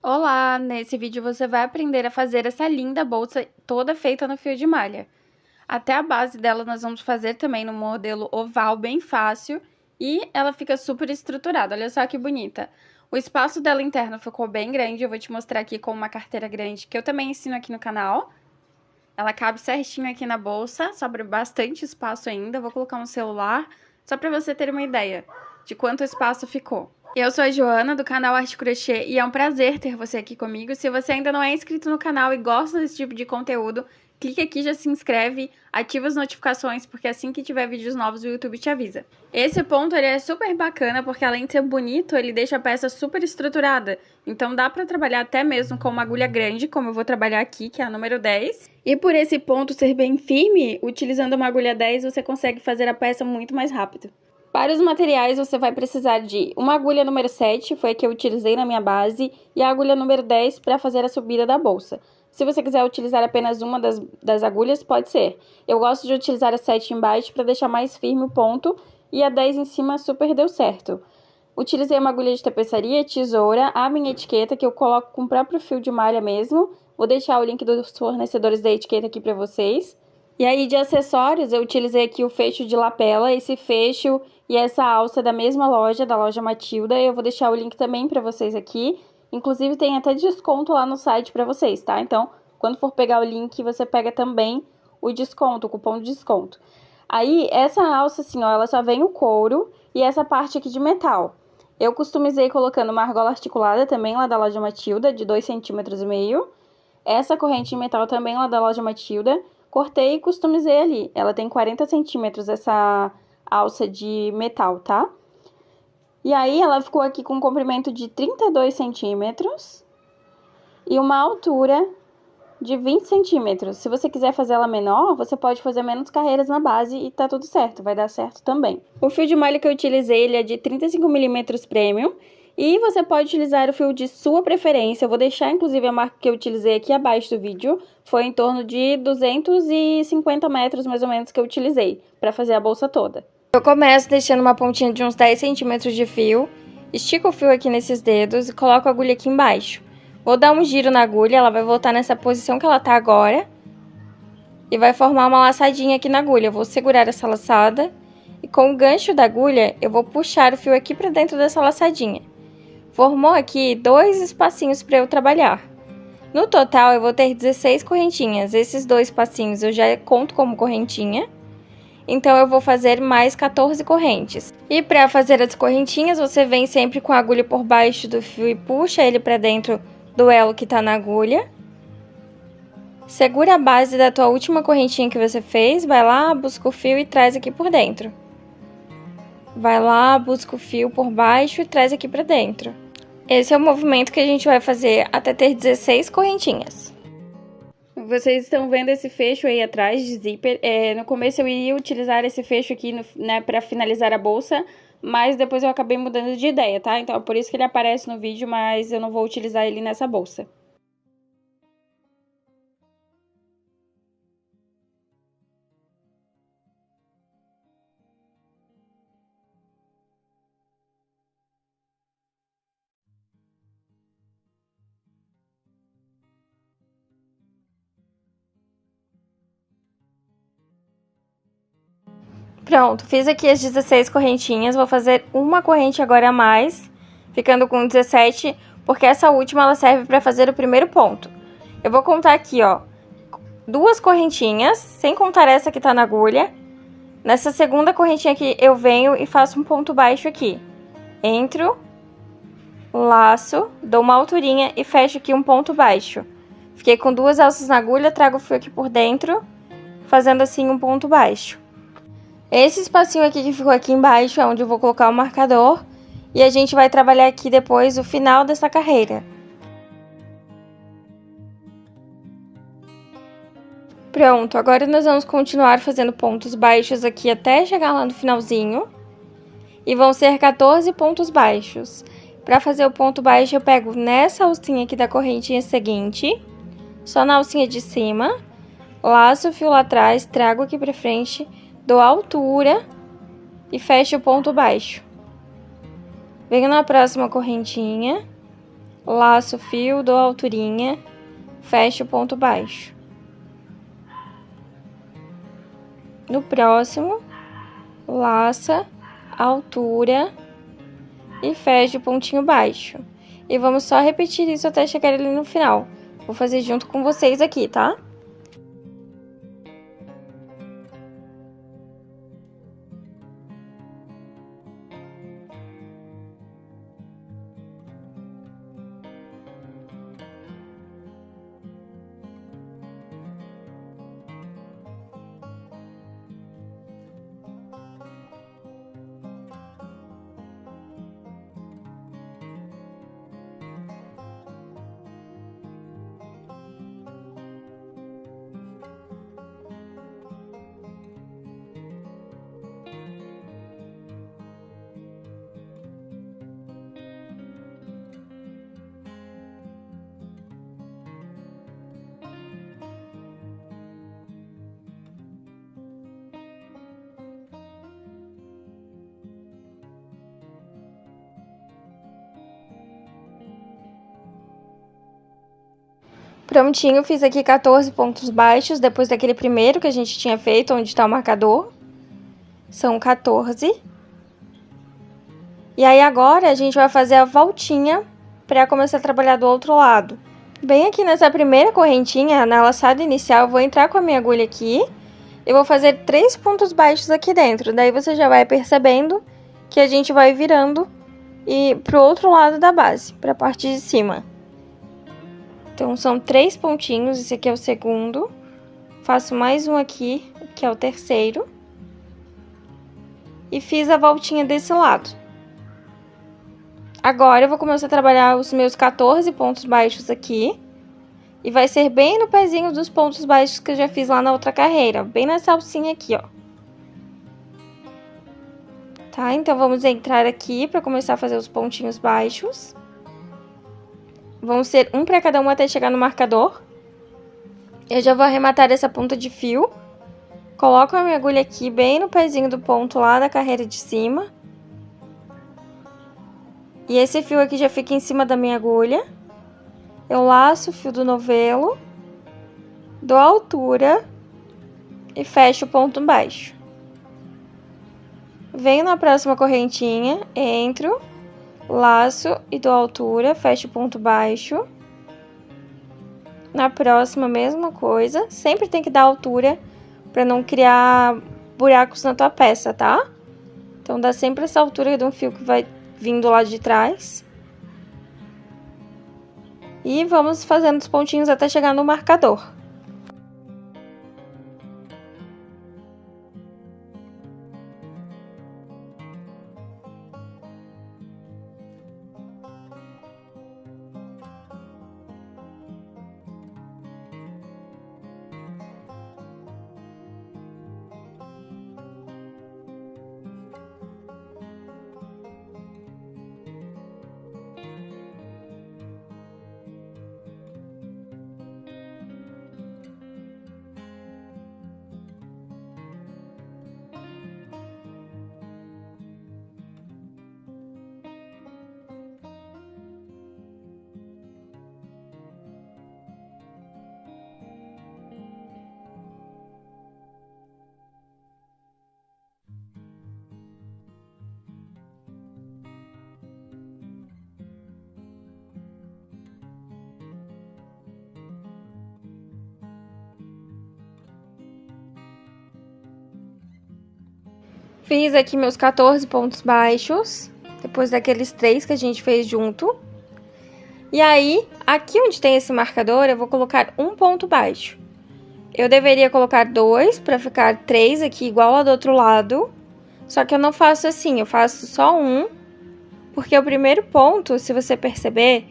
Olá! Nesse vídeo você vai aprender a fazer essa linda bolsa toda feita no fio de malha. Até a base dela nós vamos fazer também no modelo oval, bem fácil, e ela fica super estruturada, olha só que bonita. O espaço dela interno ficou bem grande, eu vou te mostrar aqui com uma carteira grande, que eu também ensino aqui no canal. Ela cabe certinho aqui na bolsa, sobra bastante espaço ainda, vou colocar um celular, só para você ter uma ideia de quanto espaço ficou. Eu sou a Joana, do canal Arte Crochê, e é um prazer ter você aqui comigo. Se você ainda não é inscrito no canal e gosta desse tipo de conteúdo, clique aqui, já se inscreve, ativa as notificações, porque assim que tiver vídeos novos o YouTube te avisa. Esse ponto ele é super bacana, porque além de ser bonito, ele deixa a peça super estruturada. Então dá pra trabalhar até mesmo com uma agulha grande, como eu vou trabalhar aqui, que é a número 10. E por esse ponto ser bem firme, utilizando uma agulha 10, você consegue fazer a peça muito mais rápido. Para os materiais, você vai precisar de uma agulha número 7, foi a que eu utilizei na minha base, e a agulha número 10 para fazer a subida da bolsa. Se você quiser utilizar apenas uma das agulhas, pode ser. Eu gosto de utilizar a 7 embaixo para deixar mais firme o ponto, e a 10 em cima super deu certo. Utilizei uma agulha de tapeçaria, tesoura, a minha etiqueta, que eu coloco com o próprio fio de malha mesmo. Vou deixar o link dos fornecedores da etiqueta aqui para vocês. E aí, de acessórios, eu utilizei aqui o fecho de lapela, esse fecho e essa alça da mesma loja, da loja Matilda. Eu vou deixar o link também para vocês aqui. Inclusive, tem até desconto lá no site para vocês, tá? Então, quando for pegar o link, você pega também o desconto, o cupom de desconto. Aí, essa alça, assim, ó, ela só vem o couro e essa parte aqui de metal. Eu customizei colocando uma argola articulada também lá da loja Matilda, de 2,5 cm. Essa corrente de metal também lá da loja Matilda. Cortei e customizei ali. Ela tem 40 centímetros, essa alça de metal, tá? E aí, ela ficou aqui com um comprimento de 32 centímetros e uma altura de 20 centímetros. Se você quiser fazer ela menor, você pode fazer menos carreiras na base e tá tudo certo, vai dar certo também. O fio de malha que eu utilizei, ele é de 35 milímetros premium. E você pode utilizar o fio de sua preferência. Eu vou deixar, inclusive, a marca que eu utilizei aqui abaixo do vídeo. Foi em torno de 250 metros, mais ou menos, que eu utilizei para fazer a bolsa toda. Eu começo deixando uma pontinha de uns 10 centímetros de fio. Estico o fio aqui nesses dedos e coloco a agulha aqui embaixo. Vou dar um giro na agulha, ela vai voltar nessa posição que ela tá agora. E vai formar uma laçadinha aqui na agulha. Eu vou segurar essa laçada. E com o gancho da agulha, eu vou puxar o fio aqui para dentro dessa laçadinha. Formou aqui 2 espacinhos para eu trabalhar. No total, eu vou ter 16 correntinhas. Esses 2 espacinhos eu já conto como correntinha. Então, eu vou fazer mais 14 correntes. E para fazer as correntinhas, você vem sempre com a agulha por baixo do fio e puxa ele para dentro do elo que tá na agulha. Segura a base da tua última correntinha que você fez, vai lá, busca o fio e traz aqui por dentro. Vai lá, busca o fio por baixo e traz aqui para dentro. Esse é o movimento que a gente vai fazer até ter 16 correntinhas. Vocês estão vendo esse fecho aí atrás de zíper. No começo eu iria utilizar esse fecho aqui, né, para finalizar a bolsa, mas depois eu acabei mudando de ideia, tá? Então é por isso que ele aparece no vídeo, mas eu não vou utilizar ele nessa bolsa. Pronto, fiz aqui as 16 correntinhas, vou fazer uma corrente agora a mais, ficando com 17, porque essa última ela serve para fazer o primeiro ponto. Eu vou contar aqui, ó, 2 correntinhas, sem contar essa que tá na agulha. Nessa segunda correntinha aqui, eu venho e faço um ponto baixo aqui. Entro, laço, dou uma alturinha e fecho aqui um ponto baixo. Fiquei com 2 alças na agulha, trago o fio aqui por dentro, fazendo assim um ponto baixo. Esse espacinho aqui que ficou aqui embaixo é onde eu vou colocar o marcador. E a gente vai trabalhar aqui depois o final dessa carreira. Pronto, agora nós vamos continuar fazendo pontos baixos aqui até chegar lá no finalzinho. E vão ser 14 pontos baixos. Para fazer o ponto baixo eu pego nessa alcinha aqui da correntinha seguinte, só na alcinha de cima, laço o fio lá atrás, trago aqui pra frente, dou altura e fecho o ponto baixo. Venho na próxima correntinha, laço o fio, dou a alturinha, fecho o ponto baixo. No próximo, laça a altura e fecha o pontinho baixo. E vamos só repetir isso até chegar ali no final. Vou fazer junto com vocês aqui, tá? Prontinho, fiz aqui 14 pontos baixos, depois daquele primeiro que a gente tinha feito, onde tá o marcador. São 14. E aí agora a gente vai fazer a voltinha pra começar a trabalhar do outro lado. Bem aqui nessa primeira correntinha, na laçada inicial, eu vou entrar com a minha agulha aqui. E vou fazer 3 pontos baixos aqui dentro. Daí você já vai percebendo que a gente vai virando e pro outro lado da base, pra parte de cima. Então, são 3 pontinhos, esse aqui é o segundo. Faço mais um aqui, que é o terceiro. E fiz a voltinha desse lado. Agora, eu vou começar a trabalhar os meus 14 pontos baixos aqui. E vai ser bem no pezinho dos pontos baixos que eu já fiz lá na outra carreira. Bem nessa alcinha aqui, ó. Tá? Então, vamos entrar aqui pra começar a fazer os pontinhos baixos. Vão ser um para cada um até chegar no marcador. Eu já vou arrematar essa ponta de fio. Coloco a minha agulha aqui bem no pezinho do ponto lá da carreira de cima. E esse fio aqui já fica em cima da minha agulha. Eu laço o fio do novelo. Dou a altura. E fecho o ponto baixo. Venho na próxima correntinha, entro. Laço e dou altura, fecho o ponto baixo. Na próxima, mesma coisa. Sempre tem que dar altura pra não criar buracos na tua peça, tá? Então, dá sempre essa altura de um fio que vai vindo lá de trás. E vamos fazendo os pontinhos até chegar no marcador. Fiz aqui meus 14 pontos baixos, depois daqueles 3 que a gente fez junto. E aí, aqui onde tem esse marcador, eu vou colocar um ponto baixo. Eu deveria colocar 2 para ficar 3 aqui igual lá do outro lado. Só que eu não faço assim, eu faço só um. Porque o primeiro ponto, se você perceber,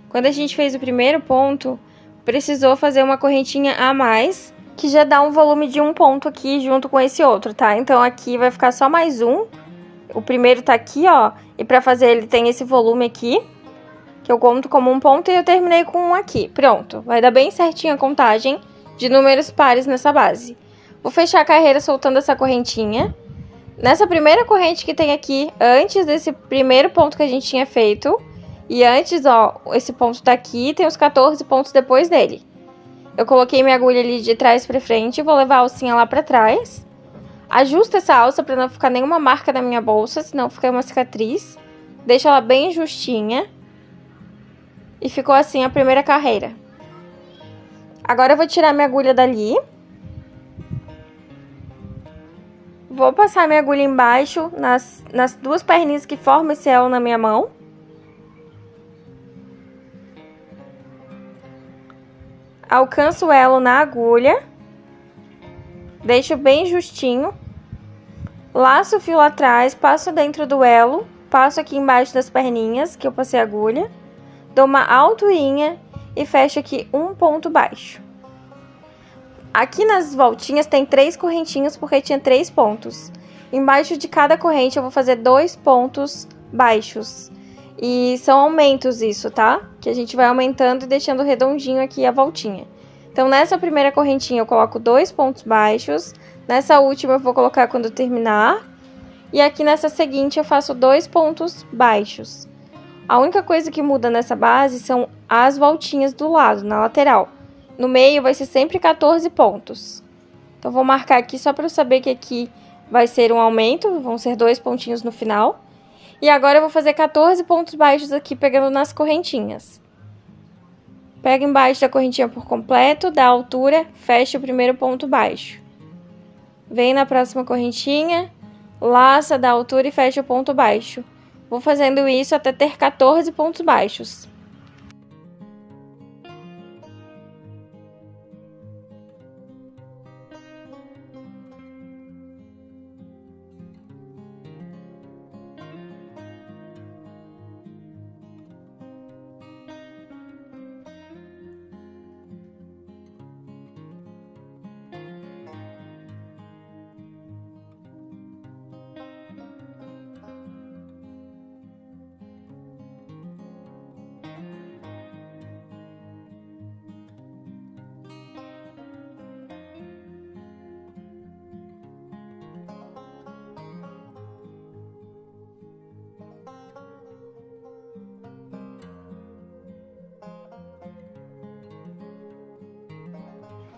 quando a gente fez o primeiro ponto, precisou fazer uma correntinha a mais, que já dá um volume de um ponto aqui junto com esse outro, tá? Então, aqui vai ficar só mais um. O primeiro tá aqui, ó, e pra fazer ele tem esse volume aqui, que eu conto como um ponto, e eu terminei com um aqui. Pronto, vai dar bem certinho a contagem de números pares nessa base. Vou fechar a carreira soltando essa correntinha. Nessa primeira corrente que tem aqui, antes desse primeiro ponto que a gente tinha feito, E antes, ó, esse ponto tá aqui, tem os 14 pontos depois dele. Eu coloquei minha agulha ali de trás pra frente, vou levar a alcinha lá pra trás. Ajusto essa alça pra não ficar nenhuma marca na minha bolsa, senão fica uma cicatriz. Deixo ela bem justinha. E ficou assim a primeira carreira. Agora eu vou tirar minha agulha dali. Vou passar minha agulha embaixo, nas duas perninhas que formam esse elo na minha mão. Alcanço o elo na agulha. Deixo bem justinho. Laço o fio lá atrás, passo dentro do elo. Passo aqui embaixo das perninhas, que eu passei a agulha. Dou uma alturinha e fecho aqui um ponto baixo. Aqui nas voltinhas tem 3 correntinhas porque tinha 3 pontos. Embaixo de cada corrente eu vou fazer 2 pontos baixos. E são aumentos isso, tá? Que a gente vai aumentando e deixando redondinho aqui a voltinha. Então, nessa primeira correntinha eu coloco 2 pontos baixos. Nessa última eu vou colocar quando terminar. E aqui nessa seguinte eu faço 2 pontos baixos. A única coisa que muda nessa base são as voltinhas do lado, na lateral. No meio vai ser sempre 14 pontos. Então, vou marcar aqui só para eu saber que aqui vai ser um aumento. Vão ser 2 pontinhos no final. E agora eu vou fazer 14 pontos baixos aqui, pegando nas correntinhas. Pega embaixo da correntinha por completo, dá altura, fecha o primeiro ponto baixo. Vem na próxima correntinha, laça, dá altura e fecha o ponto baixo. Vou fazendo isso até ter 14 pontos baixos.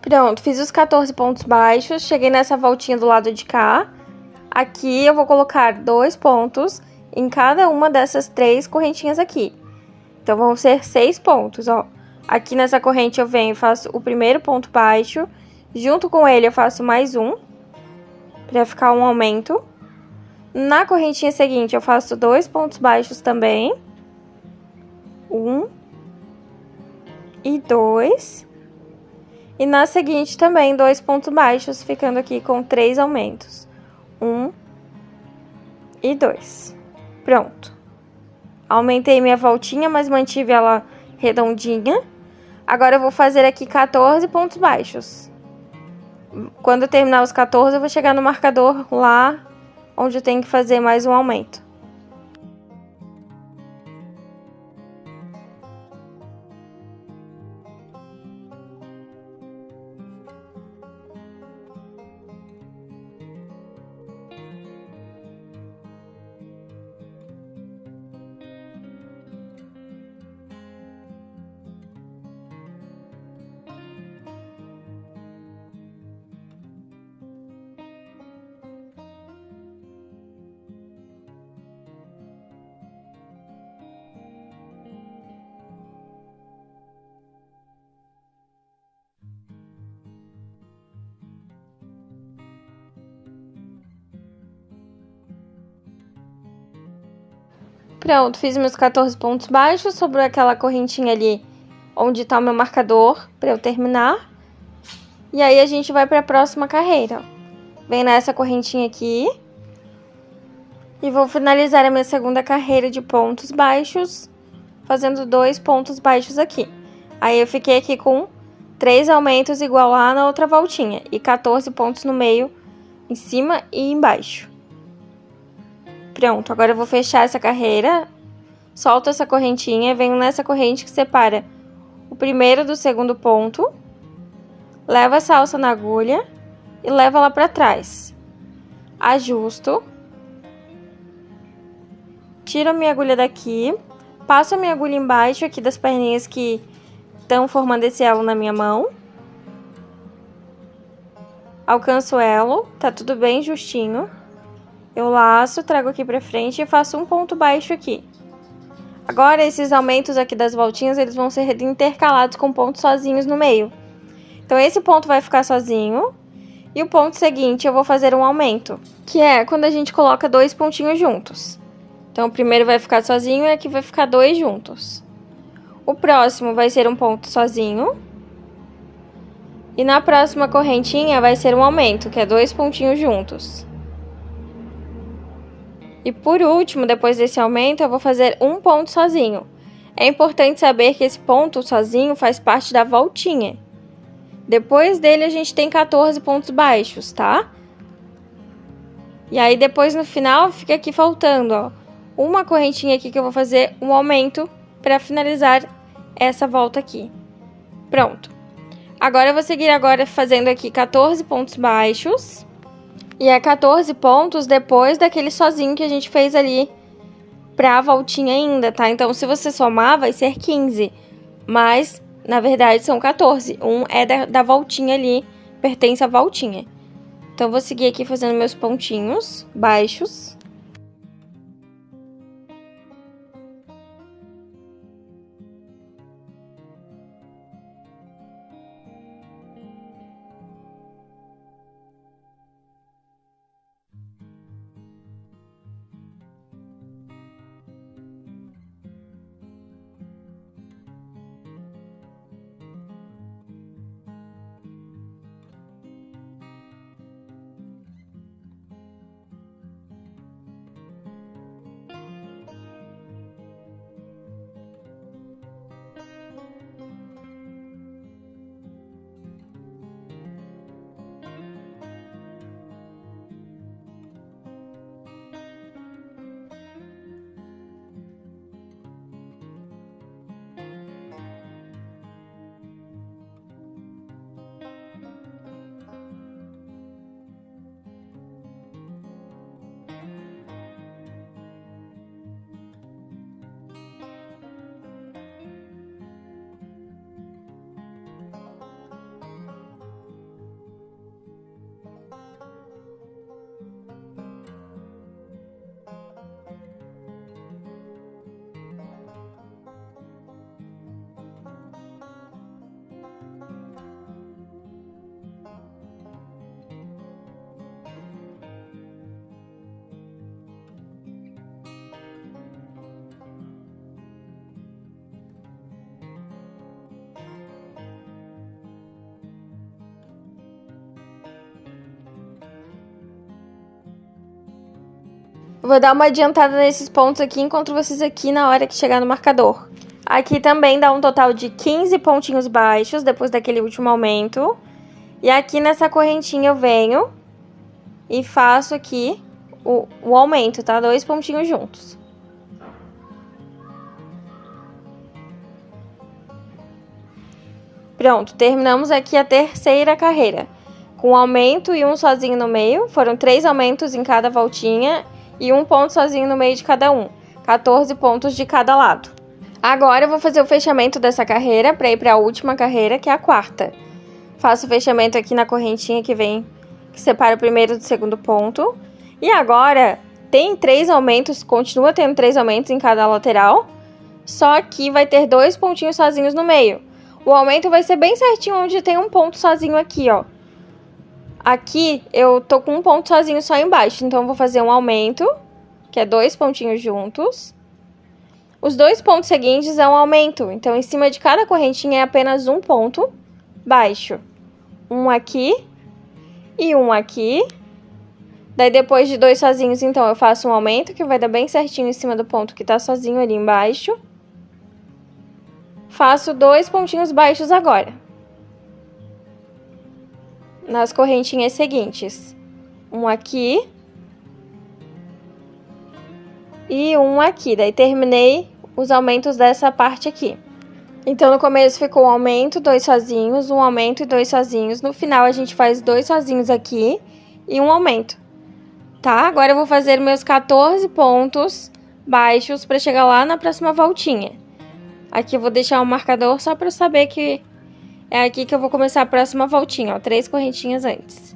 Pronto, fiz os 14 pontos baixos, cheguei nessa voltinha do lado de cá. Aqui eu vou colocar 2 pontos em cada uma dessas 3 correntinhas aqui. Então, vão ser 6 pontos, ó. Aqui nessa corrente eu venho e faço o primeiro ponto baixo. Junto com ele eu faço mais um, pra ficar um aumento. Na correntinha seguinte eu faço 2 pontos baixos também. 1 e 2. E na seguinte também 2 pontos baixos, ficando aqui com 3 aumentos. 1 e 2. Pronto. Aumentei minha voltinha, mas mantive ela redondinha. Agora eu vou fazer aqui 14 pontos baixos. Quando eu terminar os 14, eu vou chegar no marcador lá onde eu tenho que fazer mais um aumento. Pronto, fiz meus 14 pontos baixos, sobrou aquela correntinha ali onde tá o meu marcador pra eu terminar. E aí a gente vai pra próxima carreira. Vem nessa correntinha aqui. E vou finalizar a minha segunda carreira de pontos baixos, fazendo 2 pontos baixos aqui. Aí eu fiquei aqui com 3 aumentos igual lá na outra voltinha. E 14 pontos no meio, em cima e embaixo. Pronto, agora eu vou fechar essa carreira, solto essa correntinha, venho nessa corrente que separa o primeiro do segundo ponto, levo essa alça na agulha e levo ela pra trás. Ajusto, tiro a minha agulha daqui, Passo a minha agulha embaixo aqui das perninhas que estão formando esse elo na minha mão. Alcanço o elo, tá tudo bem justinho. Eu laço, trago aqui pra frente e faço um ponto baixo aqui. Agora, esses aumentos aqui das voltinhas, eles vão ser intercalados com pontos sozinhos no meio. Então, esse ponto vai ficar sozinho. E o ponto seguinte, eu vou fazer um aumento, que é quando a gente coloca 2 pontinhos juntos. Então, o primeiro vai ficar sozinho e aqui vai ficar 2 juntos. O próximo vai ser um ponto sozinho. E na próxima correntinha vai ser um aumento, que é 2 pontinhos juntos. E por último, depois desse aumento, eu vou fazer um ponto sozinho. É importante saber que esse ponto sozinho faz parte da voltinha. Depois dele, a gente tem 14 pontos baixos, tá? E aí, depois no final, fica aqui faltando, ó, uma correntinha aqui que eu vou fazer um aumento para finalizar essa volta aqui. Pronto. Agora, eu vou seguir fazendo aqui 14 pontos baixos. E é 14 pontos depois daquele sozinho que a gente fez ali pra voltinha ainda, tá? Então, se você somar, vai ser 15. Mas, na verdade, são 14. Um é da voltinha ali, pertence à voltinha. Então, vou seguir aqui fazendo meus pontinhos baixos. Vou dar uma adiantada nesses pontos aqui, encontro vocês aqui na hora que chegar no marcador. Aqui também dá um total de 15 pontinhos baixos, depois daquele último aumento. E aqui nessa correntinha eu venho e faço aqui o aumento, tá? 2 pontinhos juntos. Pronto, terminamos aqui a terceira carreira. Com um aumento e um sozinho no meio, foram 3 aumentos em cada voltinha e um ponto sozinho no meio de cada um. 14 pontos de cada lado. Agora eu vou fazer o fechamento dessa carreira para ir para a última carreira, que é a quarta. Faço o fechamento aqui na correntinha que separa o primeiro do segundo ponto. E agora tem 3 aumentos, continua tendo 3 aumentos em cada lateral, só que vai ter 2 pontinhos sozinhos no meio. O aumento vai ser bem certinho onde tem um ponto sozinho aqui, ó. Aqui eu tô com um ponto sozinho só embaixo, então eu vou fazer um aumento, que é 2 pontinhos juntos. Os 2 pontos seguintes é um aumento, então em cima de cada correntinha é apenas um ponto baixo. Um aqui e um aqui. Daí depois de 2 sozinhos, então eu faço um aumento, que vai dar bem certinho em cima do ponto que tá sozinho ali embaixo. Faço 2 pontinhos baixos agora. Nas correntinhas seguintes. Um aqui. E um aqui. Daí terminei os aumentos dessa parte aqui. Então, no começo ficou um aumento, 2 sozinhos, um aumento e 2 sozinhos. No final, a gente faz 2 sozinhos aqui e um aumento. Tá? Agora eu vou fazer meus 14 pontos baixos para chegar lá na próxima voltinha. Aqui eu vou deixar um marcador só para eu saber que é aqui que eu vou começar a próxima voltinha, ó, 3 correntinhas antes.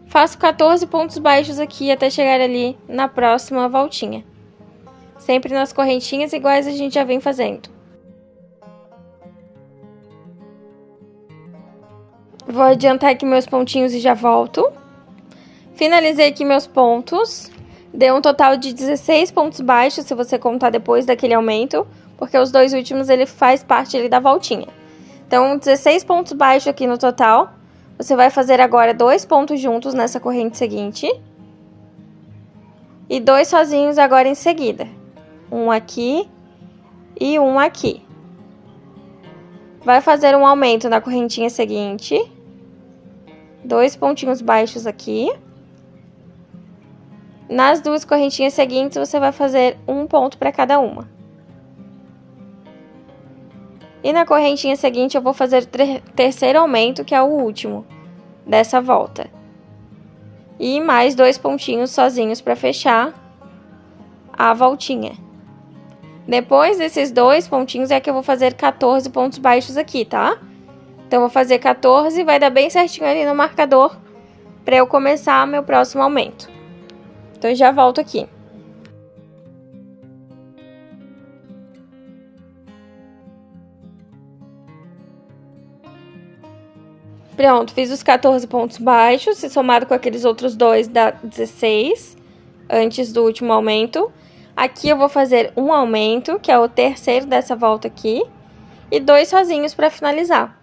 Faço 14 pontos baixos aqui até chegar ali na próxima voltinha. Sempre nas correntinhas iguais a gente já vem fazendo. Vou adiantar aqui meus pontinhos e já volto. Finalizei aqui meus pontos. Deu um total de 16 pontos baixos, se você contar depois daquele aumento, porque os 2 últimos ele faz parte ali da voltinha. Então, 16 pontos baixos aqui no total. Você vai fazer agora 2 pontos juntos nessa corrente seguinte. E 2 sozinhos agora em seguida. Um aqui e um aqui. Vai fazer um aumento na correntinha seguinte. 2 pontinhos baixos aqui. Nas 2 correntinhas seguintes, você vai fazer um ponto para cada uma. E na correntinha seguinte, eu vou fazer o terceiro aumento, que é o último dessa volta. E mais 2 pontinhos sozinhos para fechar a voltinha. Depois desses 2 pontinhos é que eu vou fazer 14 pontos baixos aqui, tá? Então, eu vou fazer 14 e vai dar bem certinho ali no marcador para eu começar meu próximo aumento. Então, eu já volto aqui. Pronto, fiz os 14 pontos baixos, se somado com aqueles outros 2 dá 16, antes do último aumento. Aqui eu vou fazer um aumento, que é o terceiro dessa volta aqui, e 2 sozinhos para finalizar.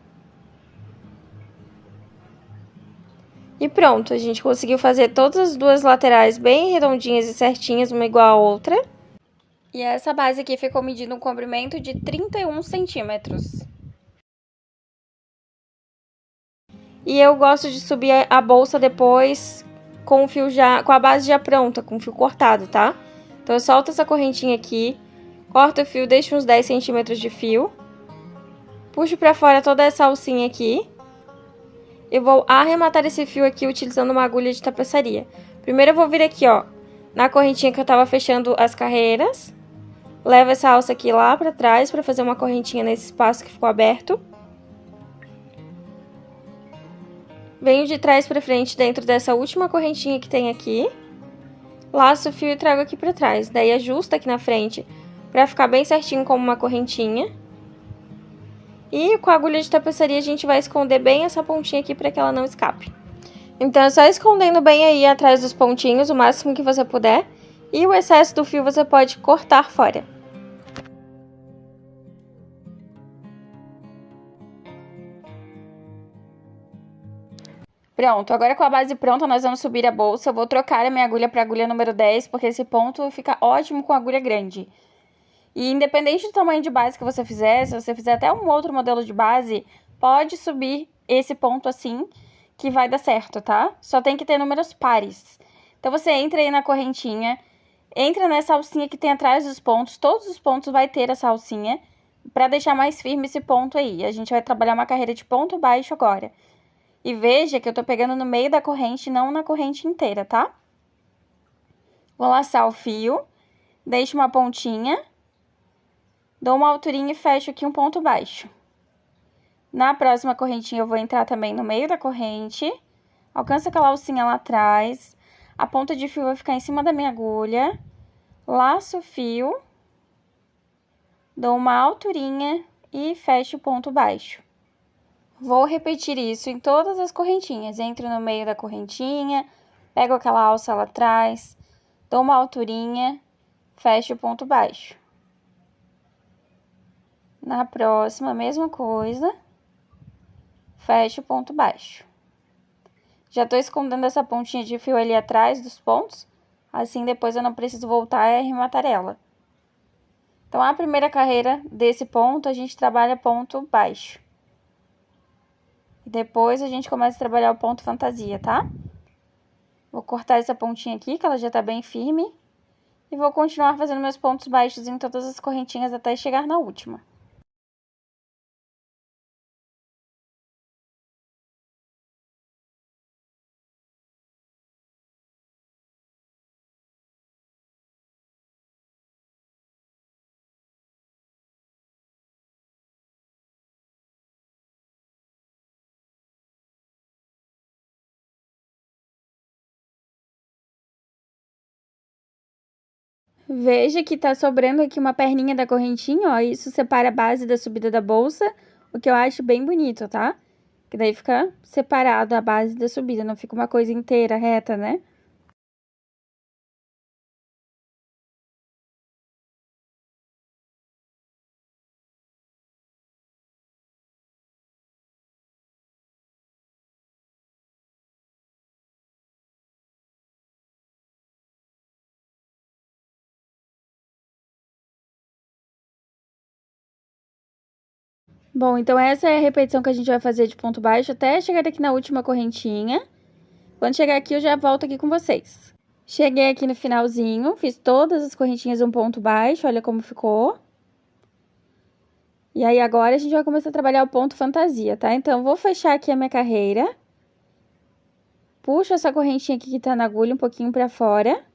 E pronto, a gente conseguiu fazer todas as 2 laterais bem redondinhas e certinhas, uma igual a outra. E essa base aqui ficou medindo um comprimento de 31 centímetros. E eu gosto de subir a bolsa depois com o fio com a base já pronta, com o fio cortado, tá? Então, eu solto essa correntinha aqui, corto o fio, deixo uns 10 centímetros de fio, puxo pra fora toda essa alcinha aqui. Eu vou arrematar esse fio aqui utilizando uma agulha de tapeçaria. Primeiro eu vou vir aqui, ó, na correntinha que eu tava fechando as carreiras. Levo essa alça aqui lá pra trás pra fazer uma correntinha nesse espaço que ficou aberto. Venho de trás pra frente dentro dessa última correntinha que tem aqui. Laço o fio e trago aqui pra trás. Daí ajusto aqui na frente pra ficar bem certinho como uma correntinha. E com a agulha de tapeçaria a gente vai esconder bem essa pontinha aqui pra que ela não escape. Então é só escondendo bem aí atrás dos pontinhos, o máximo que você puder. E o excesso do fio você pode cortar fora. Pronto, agora com a base pronta, nós vamos subir a bolsa. Eu vou trocar a minha agulha para a agulha número 10, porque esse ponto fica ótimo com a agulha grande. E independente do tamanho de base que você fizer, se você fizer até um outro modelo de base, pode subir esse ponto assim, que vai dar certo, tá? Só tem que ter números pares. Então, você entra aí na correntinha, entra nessa alcinha que tem atrás dos pontos, todos os pontos vai ter essa alcinha, para deixar mais firme esse ponto aí. A gente vai trabalhar uma carreira de ponto baixo agora. E veja que eu tô pegando no meio da corrente, não na corrente inteira, tá? Vou laçar o fio, deixo uma pontinha, dou uma alturinha e fecho aqui um ponto baixo. Na próxima correntinha eu vou entrar também no meio da corrente, alcanço aquela alcinha lá atrás, a ponta de fio vai ficar em cima da minha agulha, laço o fio, dou uma alturinha e fecho o ponto baixo. Vou repetir isso em todas as correntinhas. Entro no meio da correntinha, pego aquela alça lá atrás, dou uma alturinha, fecho o ponto baixo. Na próxima, mesma coisa, fecho o ponto baixo. Já tô escondendo essa pontinha de fio ali atrás dos pontos, assim depois eu não preciso voltar e arrematar ela. Então, a primeira carreira desse ponto, a gente trabalha ponto baixo. Depois a gente começa a trabalhar o ponto fantasia, tá? Vou cortar essa pontinha aqui, que ela já tá bem firme. E vou continuar fazendo meus pontos baixos em todas as correntinhas até chegar na última. Veja que tá sobrando aqui uma perninha da correntinha, ó. Isso separa a base da subida da bolsa, o que eu acho bem bonito, tá? Que daí fica separado a base da subida, não fica uma coisa inteira, reta, né? Bom, então essa é a repetição que a gente vai fazer de ponto baixo até chegar aqui na última correntinha. Quando chegar aqui, eu já volto aqui com vocês. Cheguei aqui no finalzinho, fiz todas as correntinhas um ponto baixo, olha como ficou. E aí, agora a gente vai começar a trabalhar o ponto fantasia, tá? Então, vou fechar aqui a minha carreira. Puxo essa correntinha aqui que tá na agulha um pouquinho pra fora.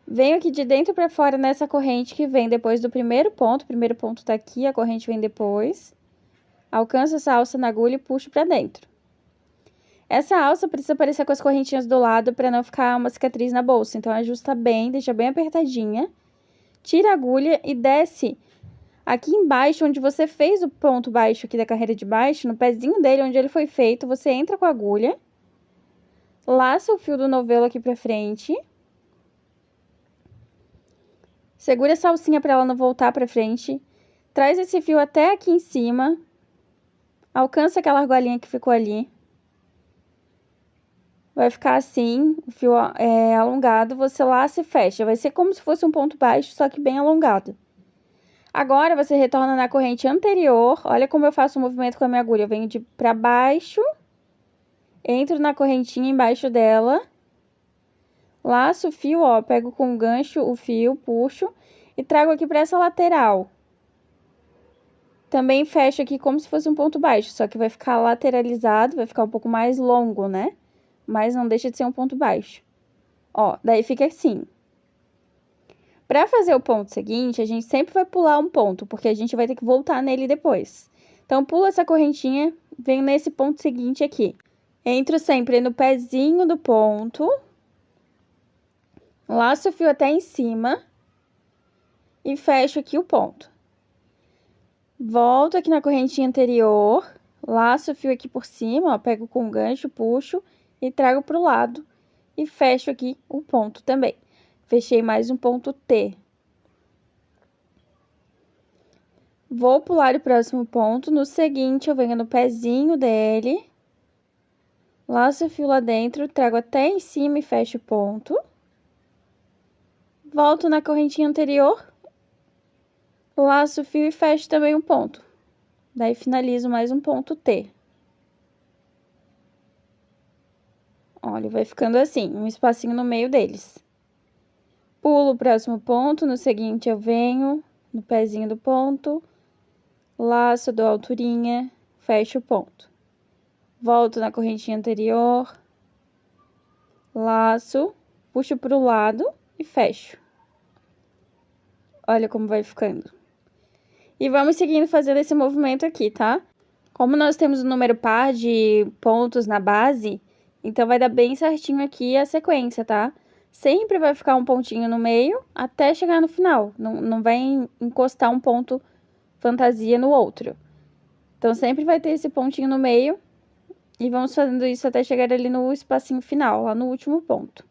Venho aqui de dentro pra fora nessa corrente que vem depois do primeiro ponto. O primeiro ponto tá aqui, a corrente vem depois. Alcanço essa alça na agulha e puxo pra dentro. Essa alça precisa aparecer com as correntinhas do lado pra não ficar uma cicatriz na bolsa. Então, ajusta bem, deixa bem apertadinha. Tira a agulha e desce aqui embaixo, onde você fez o ponto baixo aqui da carreira de baixo, no pezinho dele, onde ele foi feito, você entra com a agulha. Laça o fio do novelo aqui pra frente. Segura essa alcinha pra ela não voltar pra frente. Traz esse fio até aqui em cima. Alcança aquela argolinha que ficou ali. Vai ficar assim, o fio alongado, você laça e fecha. Vai ser como se fosse um ponto baixo, só que bem alongado. Agora, você retorna na corrente anterior. Olha como eu faço o movimento com a minha agulha. Eu venho de pra baixo, entro na correntinha embaixo dela, laço o fio, ó, pego com o gancho o fio, puxo e trago aqui pra essa lateral. Também fecho aqui como se fosse um ponto baixo, só que vai ficar lateralizado, vai ficar um pouco mais longo, né? Mas não deixa de ser um ponto baixo. Ó, daí fica assim. Para fazer o ponto seguinte, a gente sempre vai pular um ponto, porque a gente vai ter que voltar nele depois. Então, pula essa correntinha, venho nesse ponto seguinte aqui. Entro sempre no pezinho do ponto. Laço o fio até em cima. E fecho aqui o ponto. Volto aqui na correntinha anterior. Laço o fio aqui por cima, ó, pego com o gancho, puxo e trago pro lado. E fecho aqui o ponto também. Fechei mais um ponto T. Vou pular o próximo ponto. No seguinte, eu venho no pezinho dele. Laço o fio lá dentro, trago até em cima e fecho o ponto. Volto na correntinha anterior. Laço o fio e fecho também um ponto. Daí, finalizo mais um ponto T. Olha, vai ficando assim, um espacinho no meio deles. Pulo o próximo ponto, no seguinte eu venho no pezinho do ponto, laço, dou alturinha, fecho o ponto. Volto na correntinha anterior, laço, puxo pro lado e fecho. Olha como vai ficando. E vamos seguindo fazendo esse movimento aqui, tá? Como nós temos um número par de pontos na base, então vai dar bem certinho aqui a sequência, tá? Sempre vai ficar um pontinho no meio até chegar no final. Não vai encostar um ponto fantasia no outro. Então, sempre vai ter esse pontinho no meio. E vamos fazendo isso até chegar ali no espacinho final, lá no último ponto.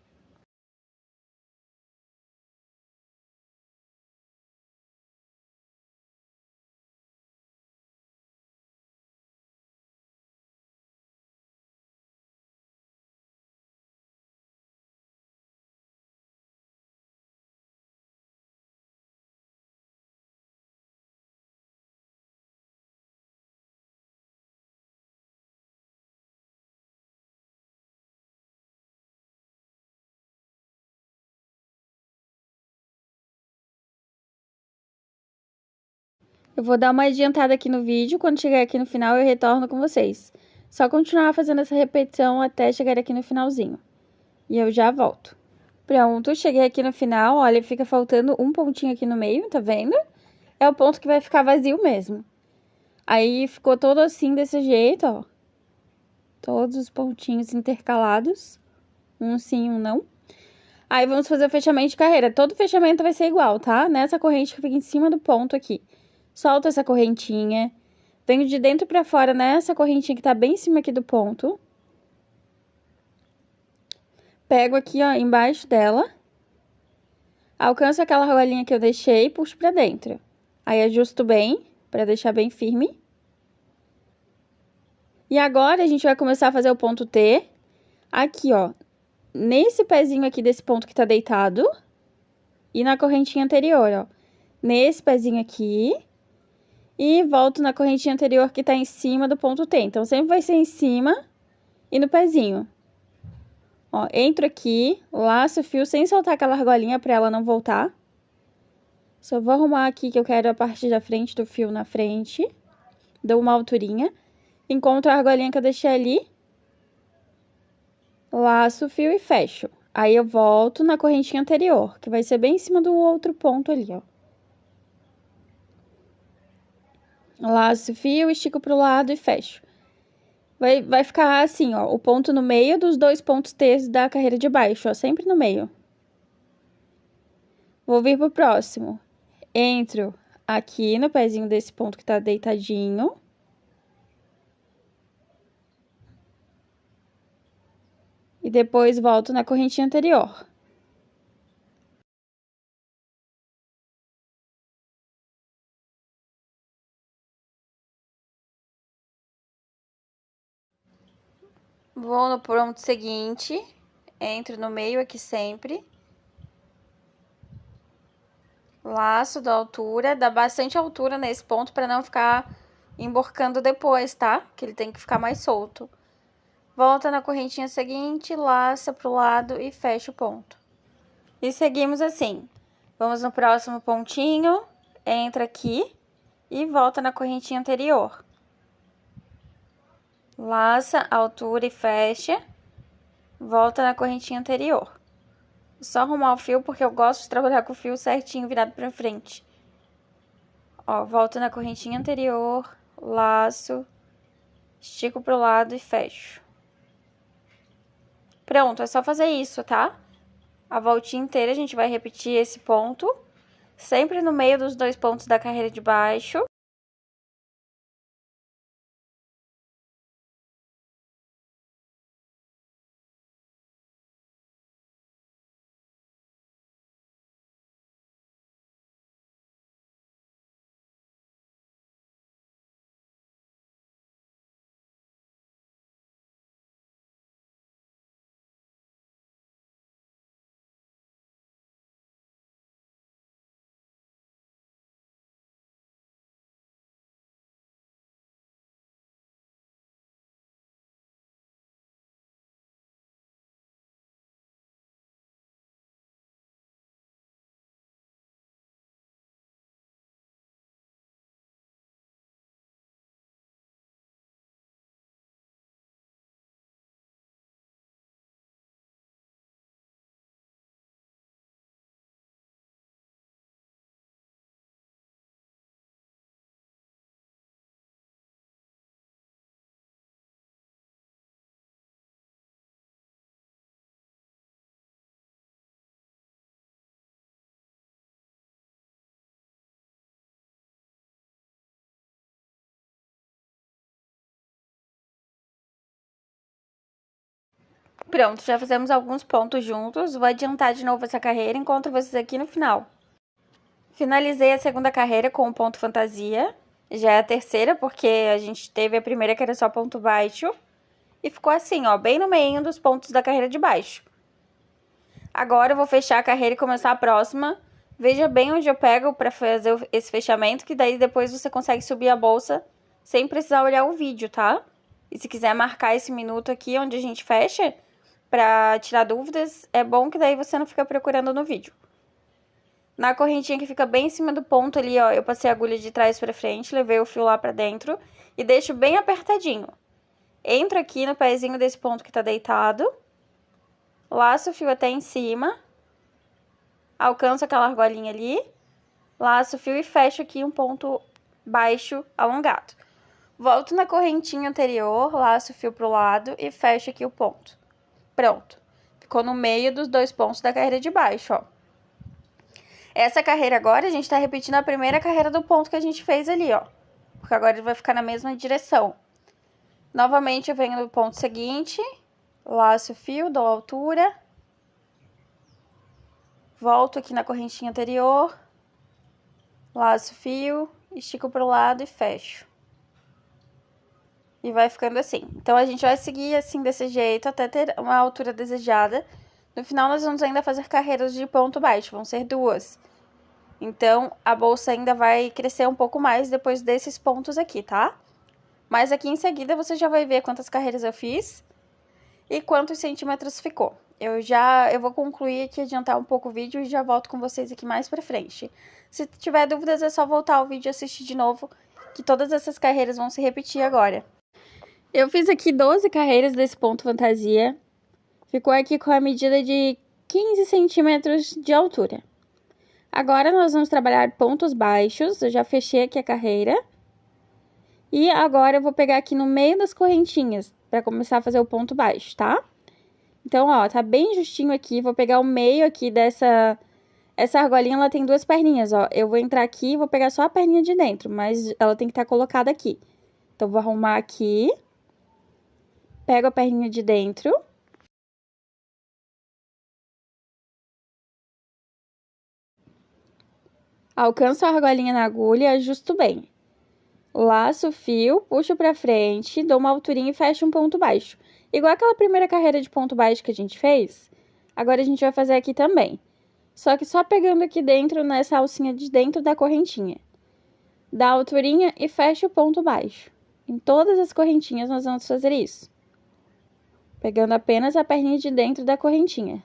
Eu vou dar uma adiantada aqui no vídeo, quando chegar aqui no final eu retorno com vocês. Só continuar fazendo essa repetição até chegar aqui no finalzinho. E eu já volto. Pronto, cheguei aqui no final, olha, fica faltando um pontinho aqui no meio, tá vendo? É o ponto que vai ficar vazio mesmo. Aí, ficou todo assim, desse jeito, ó. Todos os pontinhos intercalados. Um sim, um não. Aí vamos fazer o fechamento de carreira. Todo fechamento vai ser igual, tá? Nessa corrente que fica em cima do ponto aqui. Solto essa correntinha. Venho de dentro pra fora nessa correntinha que tá bem em cima aqui do ponto. Pego aqui, ó, embaixo dela. Alcanço aquela argolinha que eu deixei e puxo pra dentro. Aí ajusto bem, pra deixar bem firme. E agora a gente vai começar a fazer o ponto T. Aqui, ó. Nesse pezinho aqui desse ponto que tá deitado. E na correntinha anterior, ó. Nesse pezinho aqui. E volto na correntinha anterior que tá em cima do ponto T. Então, sempre vai ser em cima e no pezinho. Ó, entro aqui, laço o fio sem soltar aquela argolinha pra ela não voltar. Só vou arrumar aqui que eu quero a parte da frente do fio na frente. Dou uma alturinha. Encontro a argolinha que eu deixei ali. Laço o fio e fecho. Aí eu volto na correntinha anterior, que vai ser bem em cima do outro ponto ali, ó. Laço o fio, estico pro lado e fecho. Vai ficar assim, ó, o ponto no meio dos dois pontos T da carreira de baixo, ó, sempre no meio. Vou vir pro próximo. Entro aqui no pezinho desse ponto que tá deitadinho. E depois volto na correntinha anterior. Vou no ponto seguinte, entro no meio aqui sempre. Laço da altura, dá bastante altura nesse ponto para não ficar emborcando depois, tá? Que ele tem que ficar mais solto. Volta na correntinha seguinte, laça pro lado e fecha o ponto. E seguimos assim. Vamos no próximo pontinho, entra aqui e volta na correntinha anterior. Laça, altura e fecha. Volta na correntinha anterior. Só arrumar o fio porque eu gosto de trabalhar com o fio certinho virado pra frente. Ó, volto na correntinha anterior, laço, estico pro lado e fecho. Pronto, é só fazer isso, tá? A voltinha inteira a gente vai repetir esse ponto, sempre no meio dos dois pontos da carreira de baixo. Pronto, já fizemos alguns pontos juntos. Vou adiantar de novo essa carreira e encontro vocês aqui no final. Finalizei a segunda carreira com o ponto fantasia. Já é a terceira, porque a gente teve a primeira que era só ponto baixo. E ficou assim, ó, bem no meio dos pontos da carreira de baixo. Agora eu vou fechar a carreira e começar a próxima. Veja bem onde eu pego para fazer esse fechamento, que daí depois você consegue subir a bolsa sem precisar olhar o vídeo, tá? E se quiser marcar esse minuto aqui onde a gente fecha, para tirar dúvidas, é bom que daí você não fica procurando no vídeo. Na correntinha que fica bem em cima do ponto ali, ó, eu passei a agulha de trás para frente, levei o fio lá para dentro e deixo bem apertadinho. Entro aqui no pezinho desse ponto que tá deitado, laço o fio até em cima, alcanço aquela argolinha ali, laço o fio e fecho aqui um ponto baixo alongado. Volto na correntinha anterior, laço o fio pro lado e fecho aqui o ponto. Pronto. ficou no meio dos 2 pontos da carreira de baixo, ó. Essa carreira agora, a gente tá repetindo a primeira carreira do ponto que a gente fez ali, ó. Porque agora ele vai ficar na mesma direção. Novamente, eu venho no ponto seguinte, laço o fio, dou altura. Volto aqui na correntinha anterior. Laço o fio, estico pro lado e fecho. E vai ficando assim. Então, a gente vai seguir assim, desse jeito, até ter uma altura desejada. No final, nós vamos ainda fazer carreiras de ponto baixo, vão ser 2. Então, a bolsa ainda vai crescer um pouco mais depois desses pontos aqui, tá? Mas aqui em seguida, você já vai ver quantas carreiras eu fiz e quantos centímetros ficou. Eu vou concluir aqui, adiantar um pouco o vídeo e já volto com vocês aqui mais pra frente. Se tiver dúvidas, é só voltar ao vídeo e assistir de novo, que todas essas carreiras vão se repetir agora. Eu fiz aqui 12 carreiras desse ponto fantasia. Ficou aqui com a medida de 15 centímetros de altura. Agora, nós vamos trabalhar pontos baixos. Eu já fechei aqui a carreira. E agora, eu vou pegar aqui no meio das correntinhas, para começar a fazer o ponto baixo, tá? Então, ó, tá bem justinho aqui. Vou pegar o meio aqui dessa... Essa argolinha, ela tem 2 perninhas, ó. Eu vou entrar aqui e vou pegar só a perninha de dentro, mas ela tem que estar colocada aqui. Então, vou arrumar aqui. Pego a perninha de dentro. Alcanço a argolinha na agulha e ajusto bem. Laço o fio, puxo pra frente, dou uma alturinha e fecho um ponto baixo. Igual aquela primeira carreira de ponto baixo que a gente fez, agora a gente vai fazer aqui também. Só que só pegando aqui dentro, nessa alcinha de dentro da correntinha. Dá a alturinha e fecha o ponto baixo. Em todas as correntinhas nós vamos fazer isso. Pegando apenas a perninha de dentro da correntinha.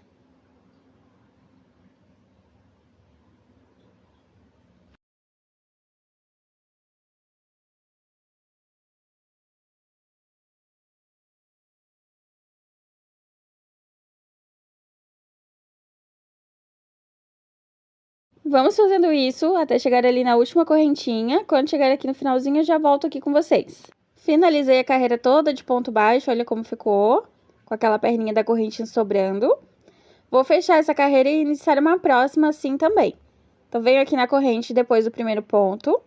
Vamos fazendo isso até chegar ali na última correntinha. Quando chegar aqui no finalzinho, eu já volto aqui com vocês. Finalizei a carreira toda de ponto baixo, olha como ficou, com aquela perninha da correntinha sobrando. Vou fechar essa carreira e iniciar uma próxima assim também. Então, venho aqui na corrente depois do primeiro ponto,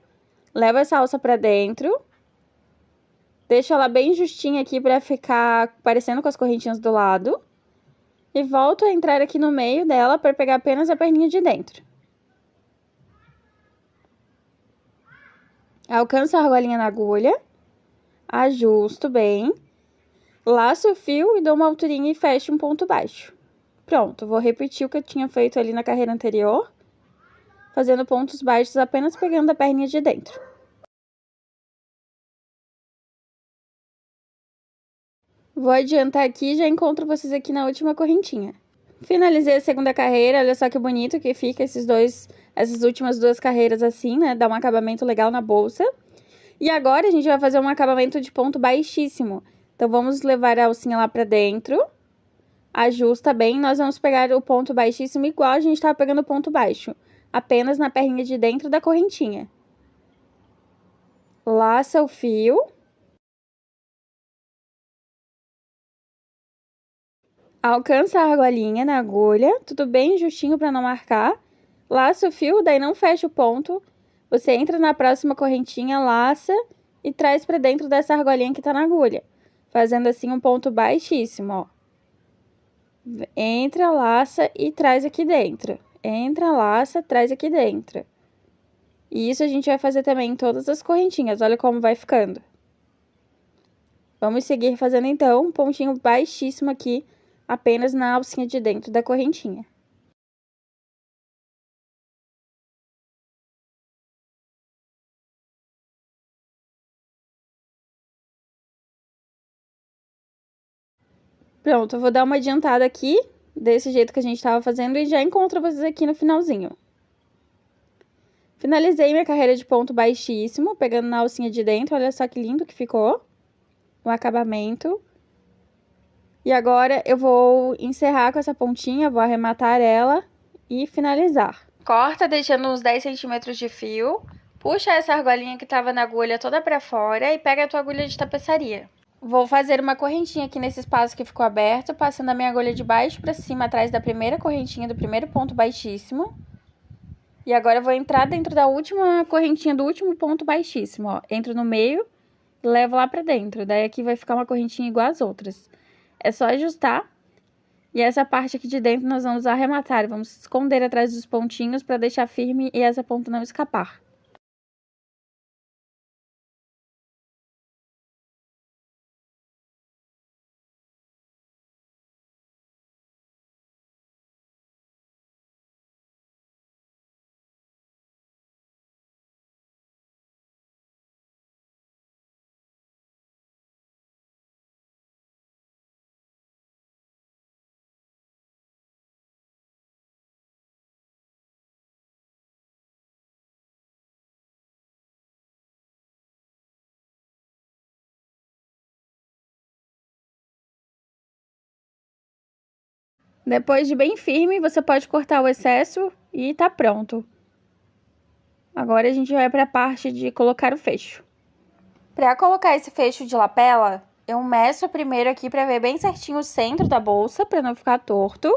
levo essa alça pra dentro, deixo ela bem justinha aqui pra ficar parecendo com as correntinhas do lado. E volto a entrar aqui no meio dela pra pegar apenas a perninha de dentro. Alcanço a argolinha na agulha, ajusto bem, laço o fio e dou uma alturinha e fecho um ponto baixo. Pronto, vou repetir o que eu tinha feito ali na carreira anterior, fazendo pontos baixos apenas pegando a perninha de dentro. Vou adiantar aqui e já encontro vocês aqui na última correntinha. Finalizei a segunda carreira, olha só que bonito que fica essas últimas 2 carreiras assim, né? Dá um acabamento legal na bolsa. E agora a gente vai fazer um acabamento de ponto baixíssimo. Então, vamos levar a alcinha lá pra dentro. Ajusta bem. Nós vamos pegar o ponto baixíssimo igual a gente tava pegando o ponto baixo. Apenas na perninha de dentro da correntinha. Laça o fio. Alcança a argolinha na agulha, tudo bem justinho para não marcar. Laça o fio, daí não fecha o ponto. Você entra na próxima correntinha, laça e traz para dentro dessa argolinha que tá na agulha. Fazendo assim um ponto baixíssimo, ó. Entra, laça e traz aqui dentro. Entra, laça, traz aqui dentro. E isso a gente vai fazer também em todas as correntinhas, olha como vai ficando. Vamos seguir fazendo então um pontinho baixíssimo aqui, apenas na alcinha de dentro da correntinha. Pronto, eu vou dar uma adiantada aqui, desse jeito que a gente estava fazendo, e já encontro vocês aqui no finalzinho. Finalizei minha carreira de ponto baixíssimo, pegando na alcinha de dentro, olha só que lindo que ficou o acabamento. E agora eu vou encerrar com essa pontinha, vou arrematar ela e finalizar. Corta deixando uns 10 centímetros de fio, puxa essa argolinha que tava na agulha toda pra fora e pega a tua agulha de tapeçaria. Vou fazer uma correntinha aqui nesse espaço que ficou aberto, passando a minha agulha de baixo para cima, atrás da primeira correntinha do primeiro ponto baixíssimo. E agora eu vou entrar dentro da última correntinha do último ponto baixíssimo, ó. Entro no meio e levo lá pra dentro. Daí aqui vai ficar uma correntinha igual às outras. É só ajustar. E essa parte aqui de dentro nós vamos arrematar. Vamos esconder atrás dos pontinhos para deixar firme e essa ponta não escapar. Depois de bem firme, você pode cortar o excesso e tá pronto. Agora a gente vai para a parte de colocar o fecho. Para colocar esse fecho de lapela, eu meço primeiro aqui para ver bem certinho o centro da bolsa, para não ficar torto.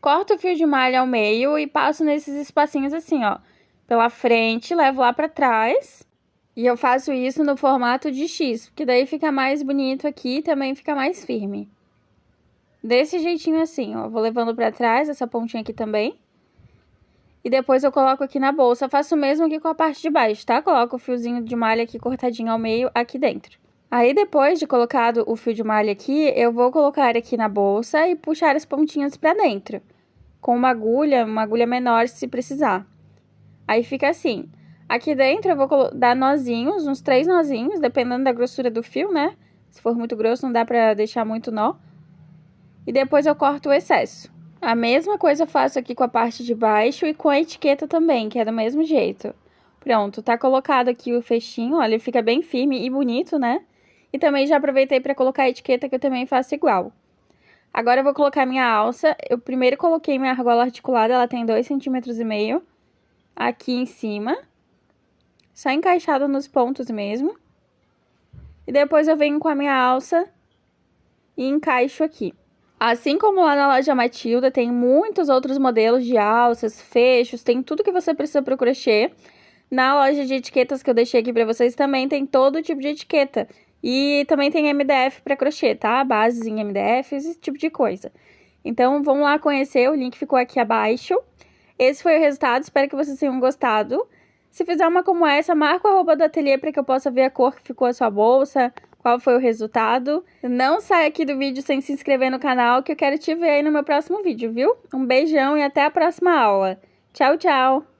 Corto o fio de malha ao meio e passo nesses espacinhos assim, ó, pela frente, levo lá para trás. E eu faço isso no formato de X, porque daí fica mais bonito aqui e também fica mais firme. Desse jeitinho assim, ó, vou levando pra trás, essa pontinha aqui também. E depois eu coloco aqui na bolsa, faço o mesmo aqui com a parte de baixo, tá? Coloco o fiozinho de malha aqui cortadinho ao meio, aqui dentro. Aí depois de colocado o fio de malha aqui, eu vou colocar aqui na bolsa e puxar as pontinhas pra dentro. Com uma agulha menor se precisar. Aí fica assim. Aqui dentro eu vou dar nozinhos, uns 3 nozinhos, dependendo da grossura do fio, né? Se for muito grosso não dá pra deixar muito nó. E depois eu corto o excesso. A mesma coisa eu faço aqui com a parte de baixo e com a etiqueta também, que é do mesmo jeito. Pronto, tá colocado aqui o fechinho, olha, ele fica bem firme e bonito, né? E também já aproveitei para colocar a etiqueta, que eu também faço igual. Agora eu vou colocar minha alça. Eu primeiro coloquei minha argola articulada, ela tem 2,5 cm aqui em cima. Só encaixada nos pontos mesmo. E depois eu venho com a minha alça e encaixo aqui. Assim como lá na loja Matilda, tem muitos outros modelos de alças, fechos, tem tudo que você precisa para o crochê. Na loja de etiquetas que eu deixei aqui para vocês também tem todo tipo de etiqueta. E também tem MDF para crochê, tá? Bases em MDF, esse tipo de coisa. Então, vamos lá conhecer, o link ficou aqui abaixo. Esse foi o resultado, espero que vocês tenham gostado. Se fizer uma como essa, marca o @ do ateliê para que eu possa ver a cor que ficou a sua bolsa, qual foi o resultado. Não saia aqui do vídeo sem se inscrever no canal, que eu quero te ver aí no meu próximo vídeo, viu? Um beijão e até a próxima aula. Tchau, tchau!